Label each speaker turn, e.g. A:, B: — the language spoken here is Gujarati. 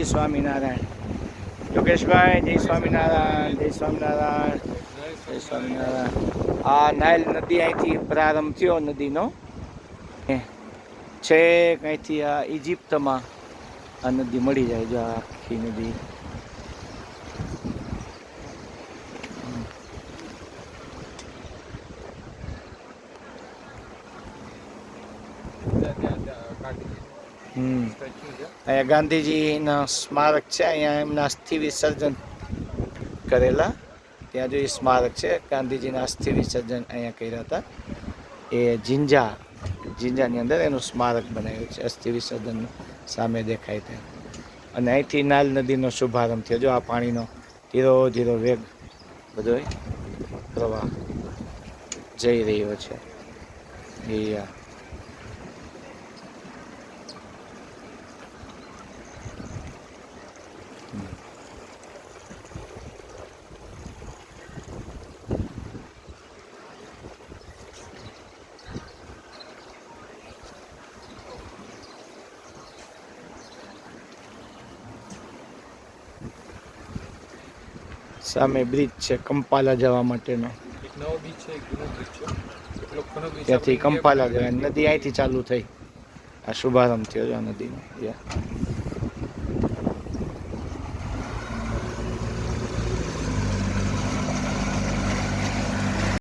A: સ્વામિનારાયણ. યોગેશભાઈ જય સ્વામિનારાયણ, જય સ્વામિનારાયણ, જય સ્વામિનારાયણ. આ નાઇલ નદી અહીંથી પ્રારંભ થયો નદીનો છે અહીંથી આ ઇજિપ્તમાં આ નદી મળી જાય. જો આખી નદી અહીંયા ગાંધીજીના સ્મારક છે. અહીંયા એમના અસ્થિ વિસર્જન કરેલા ત્યાં જો એ સ્મારક છે. ગાંધીજીના અસ્થિ વિસર્જન અહીંયા કર્યા હતા. એ જિંજાની અંદર એનું સ્મારક બનાવ્યું છે. અસ્થિ વિસર્જન સામે દેખાય છે. અને અહીંથી નાલ નદીનો શુભારંભ થયો. જો આ પાણીનો ધીરો ધીરો વેગ બધો પ્રવાહ જઈ રહ્યો છે. સામે બ્રિજ છે કંપાલા જવા માટેનો.
B: એક નવો બીચ છે, એક જૂનો બીચ છે.
A: ત્યાંથી કંપાલા જવાય. નદી અહીંથી ચાલુ થઈ. આ શુભારંભ થયો છે આ નદીનો.